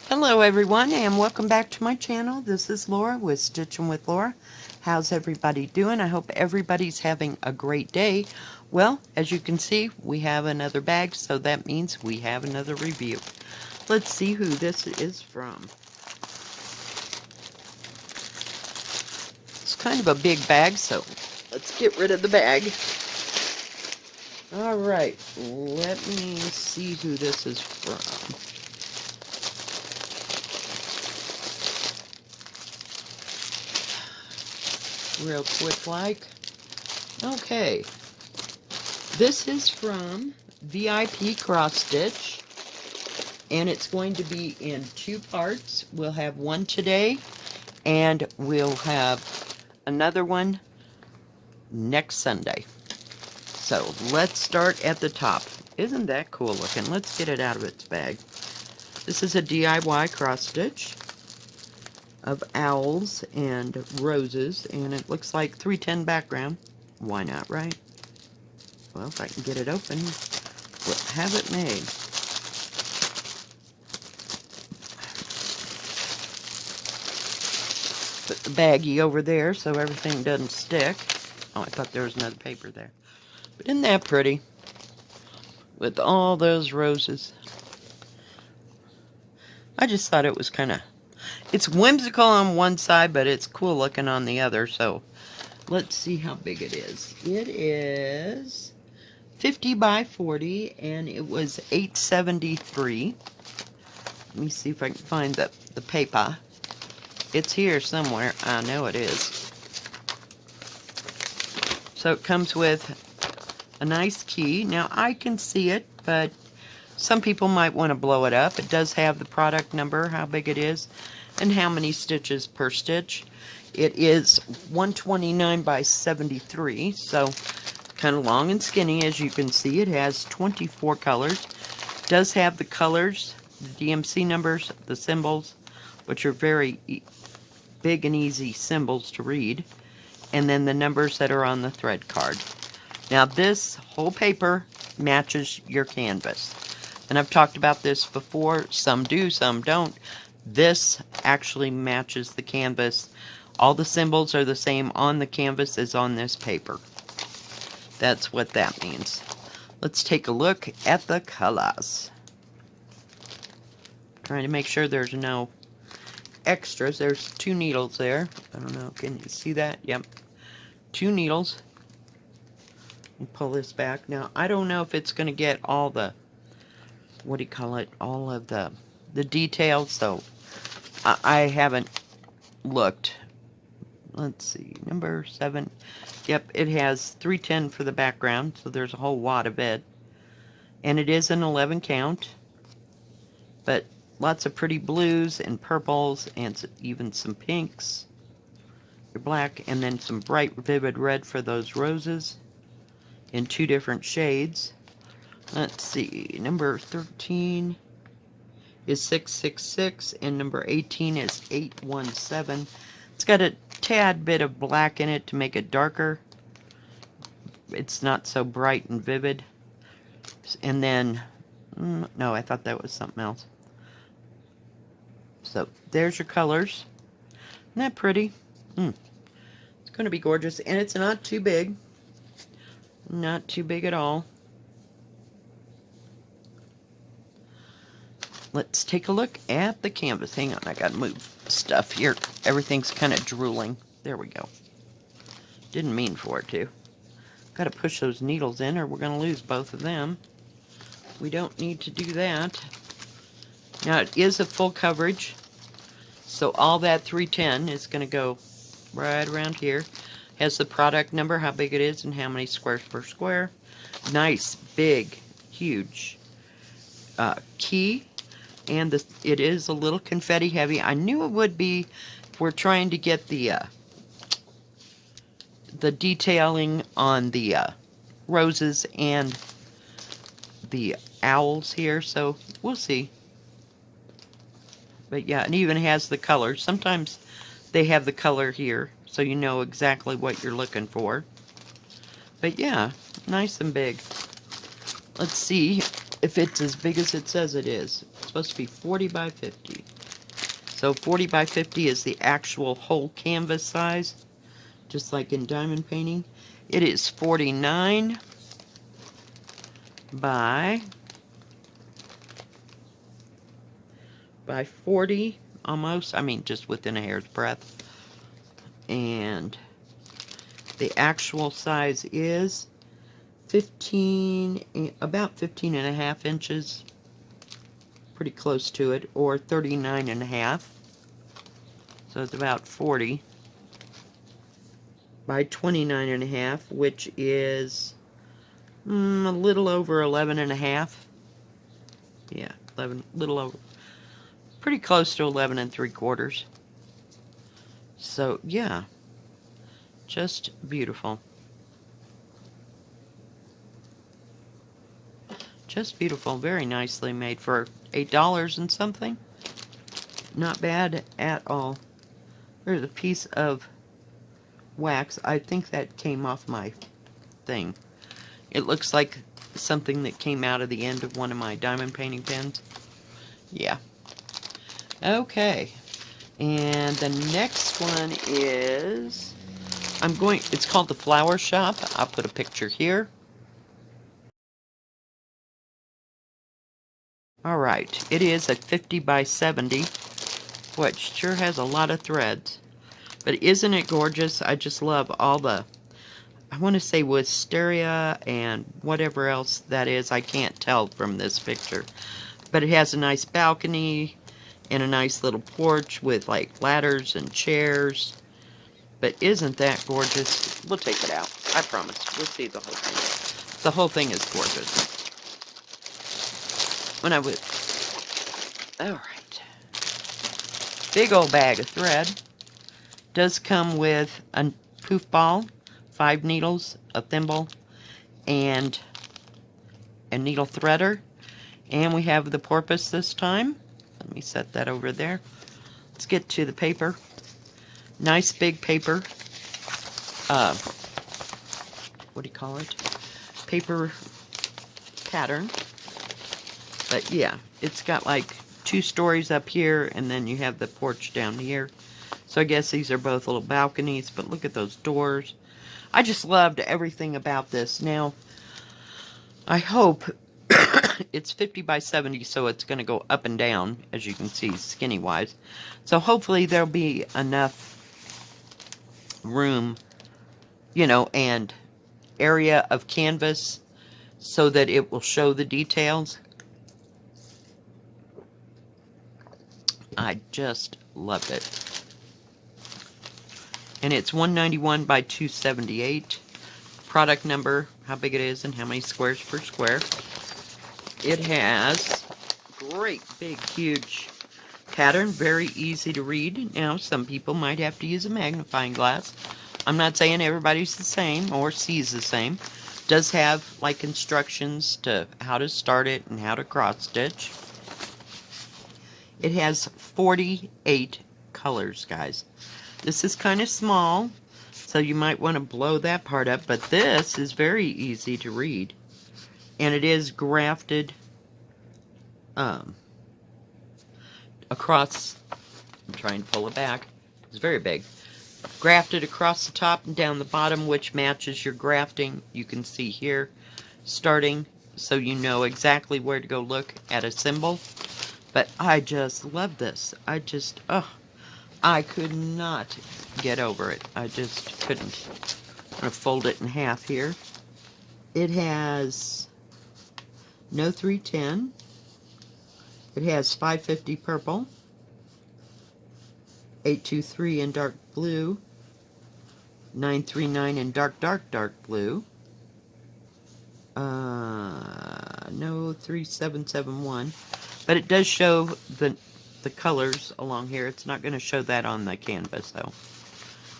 Hello everyone and welcome back to my channel. This is Laura with Stitching with Laura. How's everybody doing? I hope everybody's having a great day. Well, as you can see, we have another bag, so that means we have another review. Let's see who this is from. It's kind of a big bag, so let's get rid of the bag. Alright, let me see who this is from. Real quick like. Okay. This is from VIPCrossStitch. And it's going to be in two parts. We'll have one today. And we'll have another one next Sunday. So let's start at the top. Isn't that cool looking? Let's get it out of its bag. This is a DIY cross stitch of owls and roses, and it looks like 310 background. Why not, right? Well, if I can get it open, we'll have it made. Put the baggie over there so everything doesn't stick. Oh, I thought there was another paper there. But isn't that pretty? With all those roses. I just thought it was kind of... It's whimsical on one side, but it's cool looking on the other, so let's see how big it is. It is 50 by 40, and it was $8.73. Let me see if I can find the paper. It's here somewhere. I know it is. So it comes with a nice key. Now, I can see it, but some people might want to blow it up. It does have the product number, how big it is, and how many stitches per stitch. It is 129 by 73, so kind of long and skinny. As you can see, it has 24 colors. It does have the colors, the DMC numbers, the symbols, which are very big and easy symbols to read, and then the numbers that are on the thread card. Now, this whole paper matches your canvas. And I've talked about this before. Some do, some don't. This actually matches the canvas. All the symbols are the same on the canvas as on this paper. That's what that means. Let's take a look at the colors. Trying to make sure there's no extras. There's two needles there. I don't know. Can you see that? Yep. Two needles. And pull this back. Now, I don't know if it's going to get all the, what do you call it, all of the details, so I haven't looked. Let's see, number 7. Yep, it has 310 for the background, so there's a whole wad of it. And it is an 11 count, but lots of pretty blues and purples and even some pinks. Your black, and then some bright vivid red for those roses in 2 different shades. Let's see, number 13 is 666, and number 18 is 817. It's got a tad bit of black in it to make it darker. It's not so bright and vivid. And then, no, I thought that was something else. So, there's your colors. Isn't that pretty? It's going to be gorgeous, and it's not too big. Not too big at all. Let's take a look at the canvas. Hang on, I gotta move stuff here. Everything's kind of drooling. There we go. Didn't mean for it to. Gotta push those needles in or we're gonna lose both of them. We don't need to do that. Now, it is a full coverage, so all that 310 is gonna go right around here. Has the product number, how big it is, and how many squares per square. Nice, big, huge key. And it is a little confetti heavy. I knew it would be if we're trying to get the detailing on the roses and the owls here. So we'll see. But yeah, it even has the color. Sometimes they have the color here, so you know exactly what you're looking for. But yeah, nice and big. Let's see if it's as big as it says it is. It's supposed to be 40 by 50. So 40 by 50 is the actual whole canvas size, just like in diamond painting. It is 49 by 40 almost. I mean, just within a hair's breadth. And the actual size is 15, about 15 and a half inches, pretty close to it, or 39 and a half. So it's about 40 by 29 and a half, which is a little over 11 and a half. Yeah, 11, little over, pretty close to 11 and 3/4. So yeah, just beautiful. Just beautiful. Very nicely made for $8 and something. Not bad at all. There's a piece of wax. I think that came off my thing. It looks like something that came out of the end of one of my diamond painting pens. Yeah. Okay. And the next one is, it's called the Flower Shop. I'll put a picture here. Alright, it is a 50 by 70, which sure has a lot of threads. But isn't it gorgeous? I just love all the, I want to say wisteria and whatever else that is. I can't tell from this picture. But it has a nice balcony and a nice little porch with like ladders and chairs. But isn't that gorgeous? We'll take it out. I promise. We'll see the whole thing. The whole thing is gorgeous. When I was... Alright. Big old bag of thread. Does come with a poof ball, 5 needles, a thimble, and a needle threader. And we have the porpoise this time. Let me set that over there. Let's get to the paper. Nice big paper. What do you call it? Paper pattern. But yeah, it's got like 2 stories up here, and then you have the porch down here. So I guess these are both little balconies, but look at those doors. I just loved everything about this. Now, I hope it's 50 by 70, so it's going to go up and down, as you can see, skinny-wise. So hopefully there'll be enough room, you know, and area of canvas so that it will show the details. I just loved it. And it's 191 by 278. Product number, how big it is, and how many squares per square. It has great, big, huge pattern. Very easy to read. Now, some people might have to use a magnifying glass. I'm not saying everybody's the same or sees the same. Does have, like, instructions to how to start it and how to cross stitch. It has 48 colors, guys. This is kind of small, so you might want to blow that part up, but this is very easy to read. And it is grafted across, I'm trying to pull it back, it's very big. Grafted across the top and down the bottom, which matches your grafting. You can see here, starting, so you know exactly where to go look at a symbol. But I just love this. I just, I could not get over it. I just couldn't. I'm going to fold it in half here. It has no 310. It has 550 purple, 823 in dark blue, 939 in dark blue, no 3771. But it does show the colors along here. It's not going to show that on the canvas, though.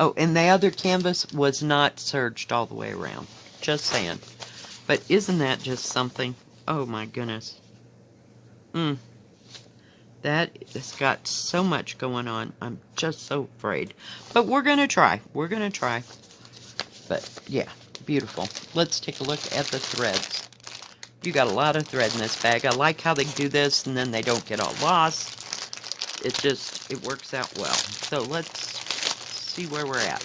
Oh, and the other canvas was not serged all the way around. Just saying. But isn't that just something? Oh, my goodness. That has got so much going on. I'm just so afraid. But we're going to try. We're going to try. But, yeah, beautiful. Let's take a look at the threads. You got a lot of thread in this bag. I like how they do this and then they don't get all lost. it works out well. So let's see where we're at.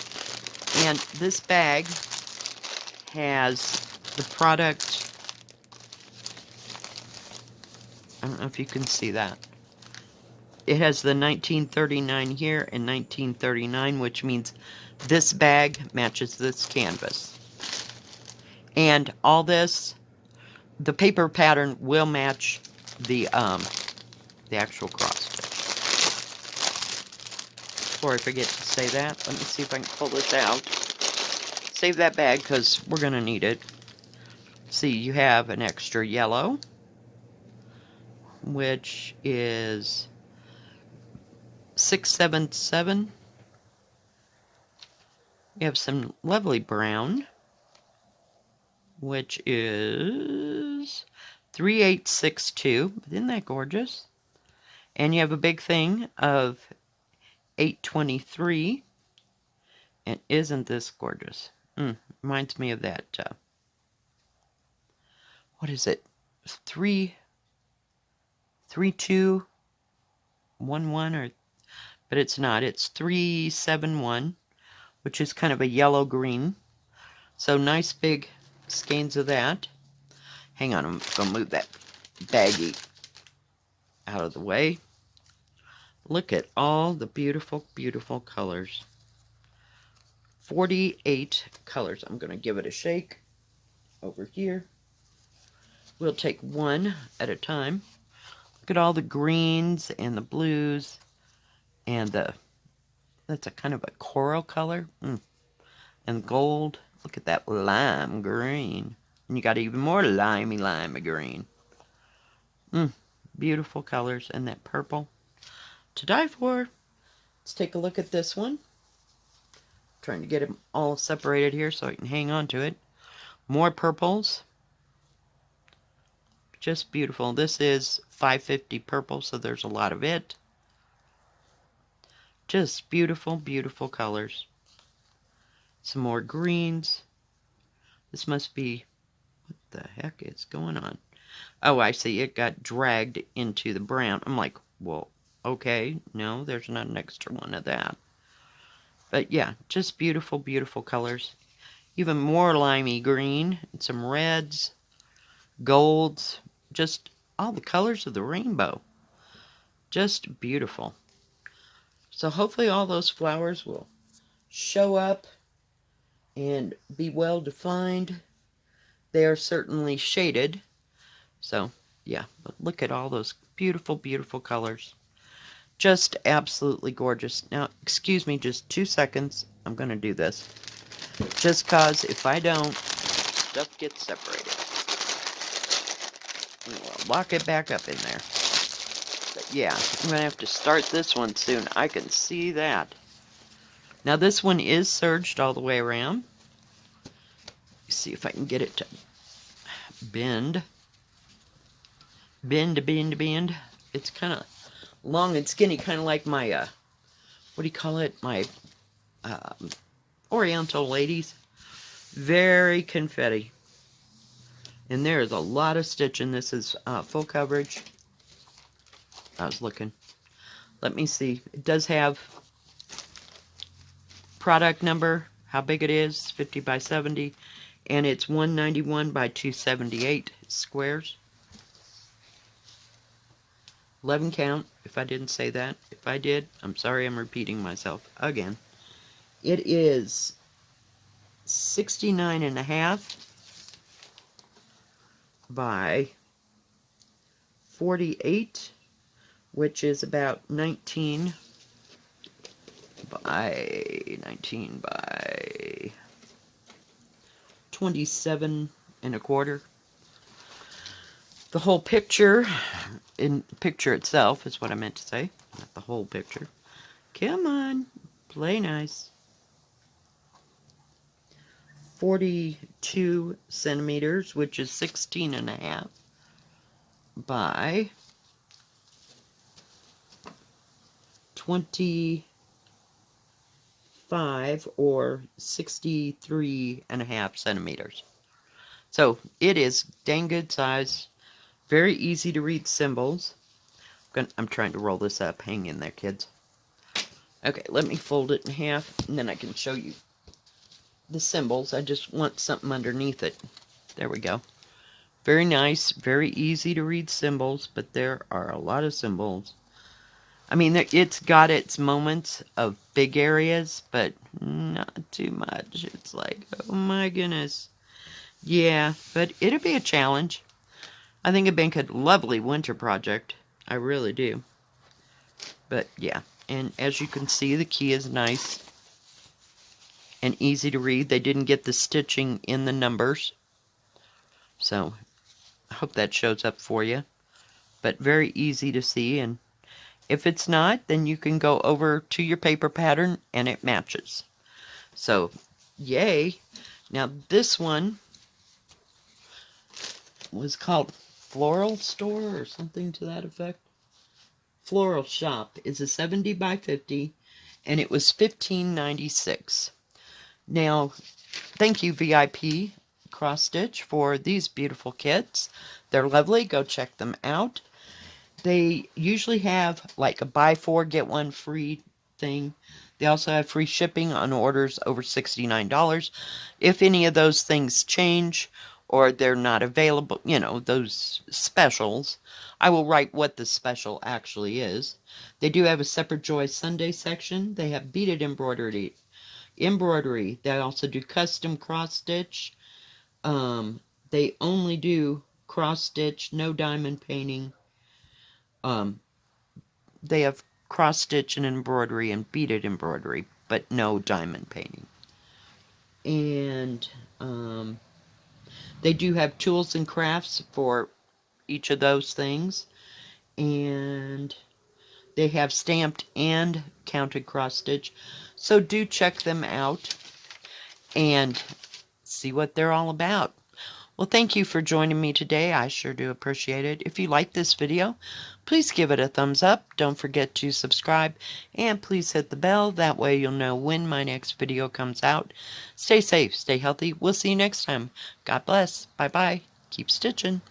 And this bag has the product. I don't know if you can see that. It has the 1939 here and 1939, which means this bag matches this canvas. And all this, the paper pattern will match the actual cross stitch. Before I forget to say that, let me see if I can pull this out. Save that bag because we're going to need it. See, you have an extra yellow, which is 677. You have some lovely brown, which is 3862. Isn't that gorgeous? And you have a big thing of 823. And isn't this gorgeous? Reminds me of that. What is it? 3211 or, but it's not. It's 371, which is kind of a yellow green. So nice big skeins of that. Hang on, I'm gonna move that baggie out of the way. Look at all the beautiful, beautiful colors. 48 colors. I'm gonna give it a shake over here. We'll take one at a time. Look at all the greens and the blues and that's a kind of a coral color. And gold. Look at that lime green. And you got even more limey green. Beautiful colors. And that purple. To die for. Let's take a look at this one. Trying to get them all separated here so I can hang on to it. More purples. Just beautiful. This is 550 purple, so there's a lot of it. Just beautiful, beautiful colors. Some more greens. This must be... What the heck is going on? Oh, I see. It got dragged into the brown. I'm like, well, okay. No, there's not an extra one of that. But yeah, just beautiful, beautiful colors. Even more limey green. And some reds. Golds. Just all the colors of the rainbow. Just beautiful. So hopefully all those flowers will show up and be well defined. They are certainly shaded. So yeah, but look at all those beautiful, beautiful colors. Just absolutely gorgeous. Now, excuse me just 2 seconds. I'm going to do this. Just because if I don't, stuff gets separated. We'll lock it back up in there. But yeah, I'm going to have to start this one soon. I can see that. Now this one is serged all the way around. See if I can get it to bend. Bend. It's kind of long and skinny, kind of like my, what do you call it? My Oriental ladies. Very confetti. And there is a lot of stitching. This is full coverage. I was looking. Let me see. It does have product number, how big it is, 50 by 70. And it's 191 by 278 squares. 11 count, if I didn't say that. If I did, I'm sorry, I'm repeating myself again. It is 69.5 by 48, which is about 19 by 27.25. The whole picture, in picture itself is what I meant to say, not the whole picture. Come on, play nice. 42 centimeters, which is 16.5 by 25 or 63.5 centimeters. So it is dang good size. Very easy to read symbols. I'm I'm trying to roll this up. Hang in there, kids. Okay, let me fold it in half, and then I can show you the symbols. I just want something underneath it. There we go. Very nice, very easy to read symbols, but there are a lot of symbols. I mean, it's got its moments of big areas, but not too much. It's like, oh my goodness. Yeah, but it'll be a challenge. I think it'd make a lovely winter project. I really do. But yeah, and as you can see, the key is nice and easy to read. They didn't get the stitching in the numbers, so I hope that shows up for you. But very easy to see, and if it's not, then you can go over to your paper pattern and it matches. So, yay. Now this one was called Floral Store or something to that effect. Floral Shop is a 70 by 50, and it was $15.96. Now, thank you VIP Cross Stitch for these beautiful kits. They're lovely. Go check them out. They usually have like a buy four get one free thing. They also have free shipping on orders over $69. If any of those things change or they're not available, you know, those specials, I will write what the special actually is. They do have a separate Joy Sunday section. They have beaded embroidery. They also do custom cross stitch. They only do cross stitch, no diamond painting. They have cross stitch and embroidery and beaded embroidery, but no diamond painting. And they do have tools and crafts for each of those things. And they have stamped and counted cross stitch. So do check them out and see what they're all about. Well, thank you for joining me today. I sure do appreciate it. If you like this video, please give it a thumbs up. Don't forget to subscribe, and please hit the bell. That way you'll know when my next video comes out. Stay safe, stay healthy. We'll see you next time. God bless. Bye-bye. Keep stitching.